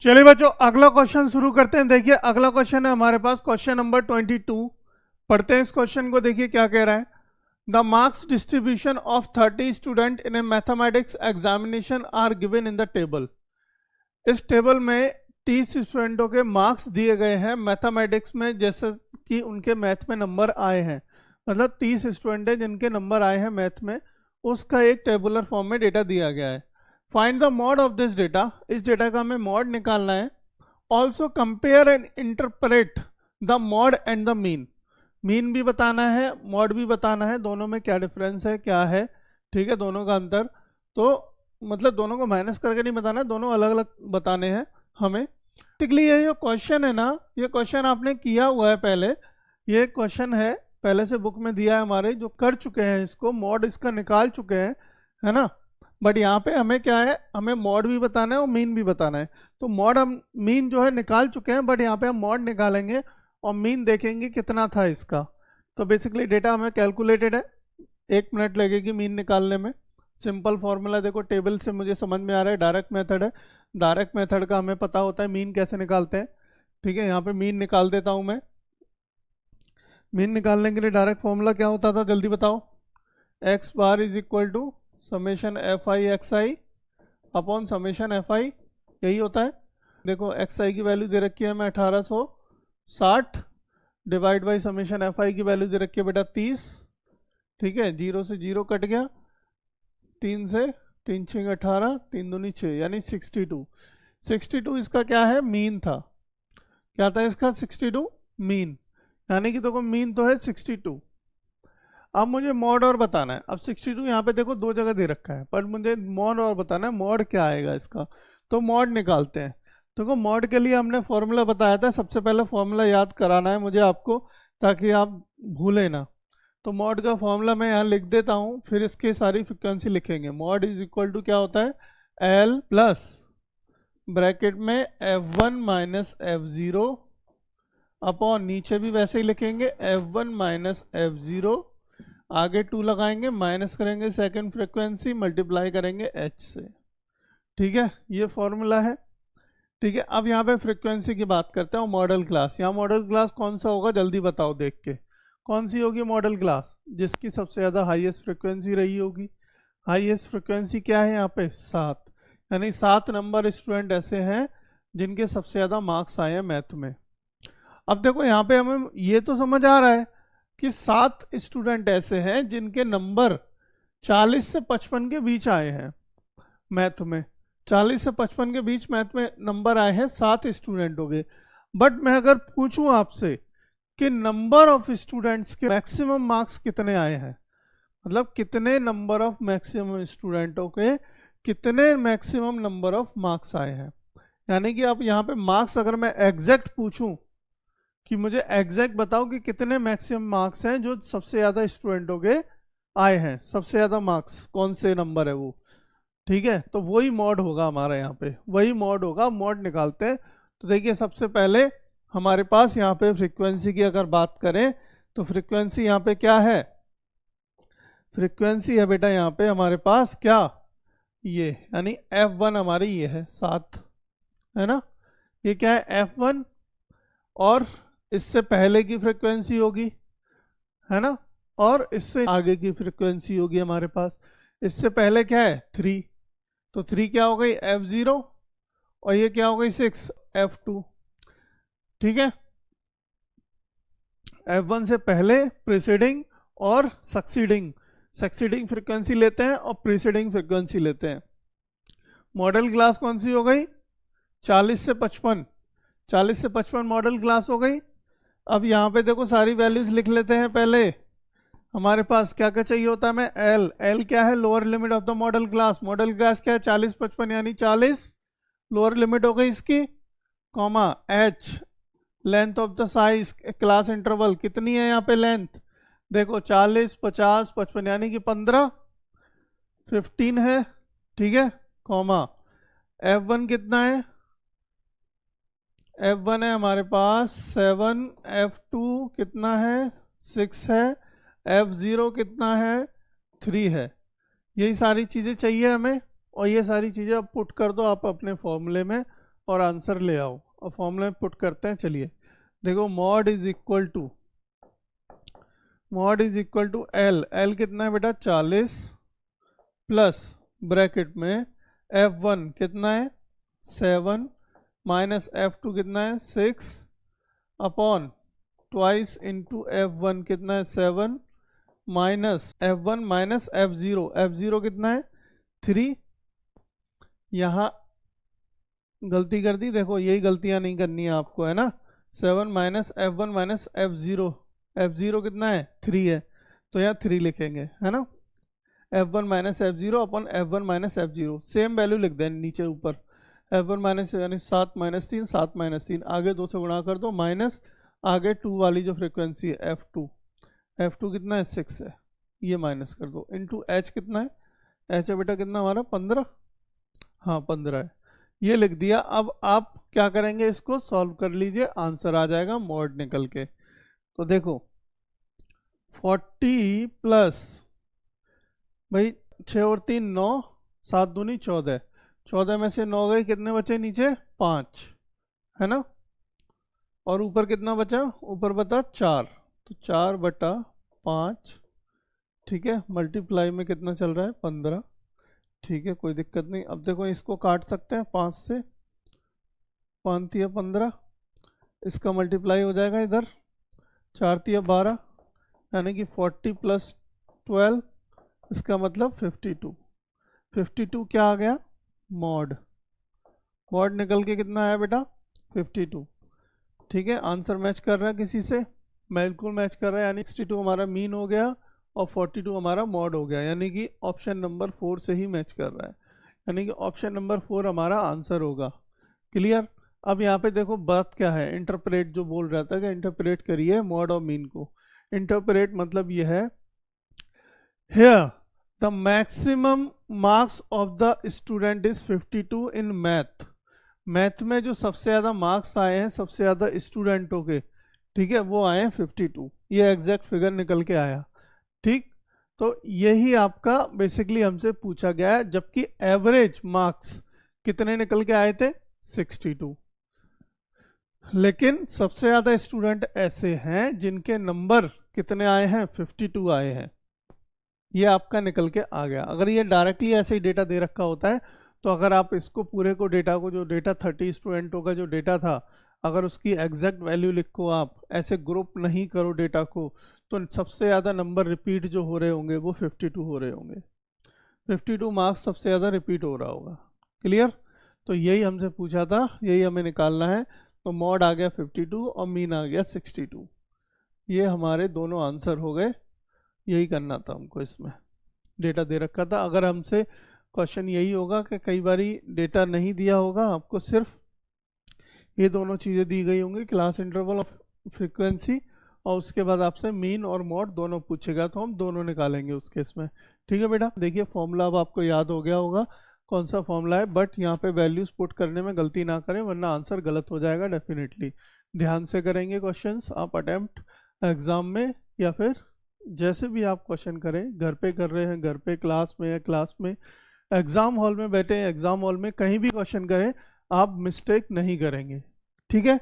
चलिए बच्चों अगला क्वेश्चन शुरू करते हैं। देखिए अगला क्वेश्चन है हमारे पास क्वेश्चन नंबर 22। पढ़ते हैं इस क्वेश्चन को। देखिए क्या कह रहा है। The marks distribution of 30 student in a mathematics examination are given in the table. इस टेबल में 30 स्टूडेंटों के मार्क्स दिए गए हैं मैथमेटिक्स में, जैसे कि उनके मैथ में नंबर आए हैं। मतलब 30 स्टूडेंट हैं जिनके नंबर आए हैं मैथ में, उसका एक टेबुलर फॉर्म में डेटा दिया गया है। Find the mod of this data. इस डेटा का हमें मॉड निकालना है। Also compare and interpret the mod and the mean. Mean भी बताना है, मॉड भी बताना है, दोनों में क्या डिफरेंस है, क्या है, ठीक है, दोनों का अंतर। तो मतलब दोनों को माइनस करके नहीं बताना, दोनों अलग अलग बताने हैं हमें। बेसिकली ये जो क्वेश्चन है ना, ये क्वेश्चन आपने किया हुआ है पहले। ये क्वेश्चन है पहले से बुक में दिया है हमारे, जो कर चुके हैं इसको, मॉड इसका निकाल चुके हैं, है ना। बट यहाँ पे हमें क्या है, हमें मॉड भी बताना है और मीन भी बताना है। तो मॉड हम मीन जो है निकाल चुके हैं, बट यहाँ पे हम मॉड निकालेंगे और मीन देखेंगे कितना था इसका। तो बेसिकली डेटा हमें कैलकुलेटेड है, 1 मिनट लगेगी मीन निकालने में। सिंपल फॉर्मूला देखो, टेबल से मुझे समझ में आ रहा है, डायरेक्ट मेथड है। डायरेक्ट मेथड का हमें पता होता है मीन कैसे निकालते हैं, ठीक है। यहाँ पे मीन निकाल देता हूँ मैं। मीन निकालने के लिए डायरेक्ट फॉर्मूला क्या होता था, जल्दी बताओ। X bar is equal to summation F I X I upon summation F I, यही होता है। देखो एक्स आई की वैल्यू दे रखी है हमें 1860, डिवाइड बाई समेशन एफ आई की वैल्यू दे रखी है बेटा 30, ठीक है। 0 से 0 कट गया, 3 से 3 6 18, 3 दूनी 6, यानी 62। 62 इसका क्या है, मीन था। क्या था इसका, 62 मीन। यानी कि देखो मीन तो है 62। अब मुझे मॉड और बताना है। अब 62 यहाँ पे देखो 2 जगह दे रखा है, पर मुझे मॉड और बताना है, मॉड क्या आएगा इसका। तो मॉड निकालते हैं। देखो मॉड के लिए हमने फॉर्मूला बताया था, सबसे पहले फॉर्मूला याद कराना है मुझे आपको, ताकि आप भूलें ना। तो मॉड का फॉर्मूला मैं यहाँ लिख देता हूँ, फिर इसकी सारी फ्रिक्वेंसी लिखेंगे। मॉड इज इक्वल टू क्या होता है, एल प्लस ब्रैकेट में F1 माइनस F0 अपॉन, नीचे भी वैसे ही लिखेंगे, F1 माइनस F0, आगे 2 लगाएंगे, माइनस करेंगे सेकंड फ्रिक्वेंसी, मल्टीप्लाई करेंगे h से, ठीक है। ये फॉर्मूला है, ठीक है। अब यहाँ पे फ्रिक्वेंसी की बात करते हैं, मॉडल क्लास। यहाँ मॉडल क्लास कौन सा होगा, जल्दी बताओ देख के। कौन सी होगी मॉडल क्लास, जिसकी सबसे ज़्यादा हाईएस्ट फ्रिक्वेंसी रही होगी। हाईएस्ट फ्रिक्वेंसी क्या है यहाँ पे, 7। यानी 7 नंबर स्टूडेंट ऐसे हैं जिनके सबसे ज़्यादा मार्क्स आए हैं मैथ में। अब देखो यहाँ पे हमें ये तो समझ आ रहा है कि 7 स्टूडेंट ऐसे हैं जिनके नंबर 40 से 55 के बीच आए हैं मैथ में। 40 से 55 के बीच मैथ में नंबर आए हैं, 7 स्टूडेंट हो गए। बट मैं अगर पूछूं आपसे कि नंबर ऑफ स्टूडेंट्स के मैक्सिमम मार्क्स कितने आए हैं, मतलब कितने नंबर ऑफ मैक्सिमम स्टूडेंटों के कितने मैक्सिमम नंबर ऑफ मार्क्स आए हैं। यानी कि अब यहाँ पे मार्क्स अगर मैं एग्जैक्ट पूछूं कि मुझे एग्जैक्ट बताओ कि कितने मैक्सिमम मार्क्स हैं जो सबसे ज़्यादा स्टूडेंटों के आए हैं, सबसे ज़्यादा मार्क्स कौन से नंबर है वो, ठीक है। तो वही मॉड होगा हमारा, यहाँ पे वही मॉड होगा। मॉड निकालते हैं। तो देखिए सबसे पहले हमारे पास यहाँ पे फ्रीक्वेंसी की अगर बात करें तो फ्रीक्वेंसी यहाँ पे क्या है, फ्रीक्वेंसी है बेटा यहाँ पे हमारे पास क्या, ये, यानी F1 हमारी ये है 7, है ना। ये क्या है F1, और इससे पहले की फ्रीक्वेंसी होगी, है ना, और इससे आगे की फ्रीक्वेंसी होगी हमारे पास। इससे पहले क्या है 3, तो 3 क्या हो गई F0, और ये क्या हो गई 6 F2, ठीक है। F1 से पहले प्रीसीडिंग और सक्सीडिंग फ्रीक्वेंसी लेते हैं और प्रीसीडिंग फ्रीक्वेंसी लेते हैं। मॉडल क्लास कौन सी हो गई, 40 से 55, 40 से 55 मॉडल क्लास हो गई। अब यहाँ पे देखो सारी वैल्यूज लिख लेते हैं। पहले हमारे पास क्या क्या चाहिए होता है हमें, एल क्या है, lower limit of the model class. Model class क्या है 40 55, यानी 40 लोअर लिमिट हो गई इसकी, comma H length of the size class interval कितनी है यहाँ पे लेंथ, देखो 40 50 55, यानी कि 15 है, ठीक है, कॉमा F1 कितना है, F1 है हमारे पास 7, F2 कितना है 6 है, F0 कितना है 3 है। यही सारी चीज़ें चाहिए हमें, और ये सारी चीज़ें आप पुट कर दो आप अपने फॉर्मूले में, और आंसर ले आओ। और फॉर्मूला में पुट करते हैं। चलिए देखो, mod is equal to L कितना है बेटा 40 प्लस ब्रैकेट में F1 कितना है 7 माइनस F2 कितना है 6 अपॉन ट्वाइस इंटू F1 कितना है 7 माइनस F1 माइनस F0 कितना है 3। यहाँ गलती कर दी, देखो यही गलतियां नहीं करनी है आपको, है ना। 7 माइनस F1 माइनस F0 कितना है 3 है, तो यहाँ 3 लिखेंगे, है ना। F1 माइनस F0 अपन F1 minus F0 same value लिख दें नीचे ऊपर। F1 माइनस यानी 7 माइनस 3 7 माइनस 3 आगे 2 से गुणा कर दो, माइनस आगे 2 वाली जो फ्रिक्वेंसी है F2 कितना है 6 है, ये माइनस कर दो, इंटू H कितना है, H है बेटा कितना हमारा 15, हाँ 15 है, ये लिख दिया। अब आप क्या करेंगे, इसको सॉल्व कर लीजिए, आंसर आ जाएगा मॉड निकल के। तो देखो 40 प्लस भाई 6 और 3 9 7 दूनी 14 में से 9 गए, कितने बचे नीचे 5, है ना। और ऊपर कितना बचा, ऊपर बता 4, तो 4/5, ठीक है। मल्टीप्लाई में कितना चल रहा है 15, ठीक है कोई दिक्कत नहीं। अब देखो इसको काट सकते हैं 5 से, 5 तिया 15, इसका मल्टीप्लाई हो जाएगा इधर 4 तिया 12, यानी कि 40 प्लस 12 इसका मतलब 52 क्या आ गया मॉड निकल के कितना आया बेटा 52, ठीक है। आंसर मैच कर रहा है किसी से, बिल्कुल मैच कर रहा है, यानी 62 हमारा मीन हो गया और 42 हमारा मॉड हो गया, यानी कि ऑप्शन नंबर 4 से ही मैच कर रहा है, यानी कि ऑप्शन नंबर 4 हमारा आंसर होगा। क्लियर। अब यहाँ पे देखो बात क्या है, इंटरप्रेट जो बोल रहा था कि इंटरप्रेट करिए मॉड और मीन को। इंटरप्रेट मतलब ये है, here the maximum marks of the student is 52 in math में जो सबसे ज़्यादा मार्क्स आए हैं सबसे ज़्यादा स्टूडेंटों के, ठीक है, वो आए हैं 52, ये एग्जैक्ट फिगर निकल के आया, ठीक। तो यही आपका बेसिकली हमसे पूछा गया है, जबकि एवरेज मार्क्स कितने निकल के आए थे 62, लेकिन सबसे ज़्यादा स्टूडेंट ऐसे हैं जिनके नंबर कितने आए हैं 52 आए हैं, ये आपका निकल के आ गया। अगर ये डायरेक्टली ऐसे ही डेटा दे रखा होता है तो अगर आप इसको पूरे को डेटा को, जो डेटा 30 स्टूडेंटों का जो डेटा था, अगर उसकी एग्जैक्ट वैल्यू लिखो, आप ऐसे ग्रुप नहीं करो डेटा को, तो सबसे ज़्यादा नंबर रिपीट जो हो रहे होंगे वो 52 हो रहे होंगे, 52 मार्क्स सबसे ज़्यादा रिपीट हो रहा होगा। क्लियर। तो यही हमसे पूछा था, यही हमें निकालना है। तो मॉड आ गया 52 और मीन आ गया 62, ये हमारे दोनों आंसर हो गए। यही करना था हमको, इसमें डेटा दे रखा था। अगर हमसे क्वेश्चन यही होगा कि कई बारी डेटा नहीं दिया होगा आपको, सिर्फ ये दोनों चीज़ें दी गई होंगी, क्लास इंटरवल ऑफ फ्रीक्वेंसी, और उसके बाद आपसे मीन और मॉड दोनों पूछेगा, तो हम दोनों निकालेंगे उस केस में। ठीक है बेटा। देखिए फॉर्मूला अब आपको याद हो गया होगा कौन सा फॉर्मूला है, बट यहाँ पे वैल्यूज पुट करने में गलती ना करें वरना आंसर गलत हो जाएगा डेफिनेटली। ध्यान से करेंगे क्वेश्चंस आप अटेम्प्ट एग्जाम में, या फिर जैसे भी आप क्वेश्चन करें, घर पे कर रहे हैं घर पे, क्लास में या क्लास में, एग्जाम हॉल में बैठे हैं एग्जाम हॉल में, कहीं भी क्वेश्चन करें आप मिस्टेक नहीं करेंगे। ठीक है।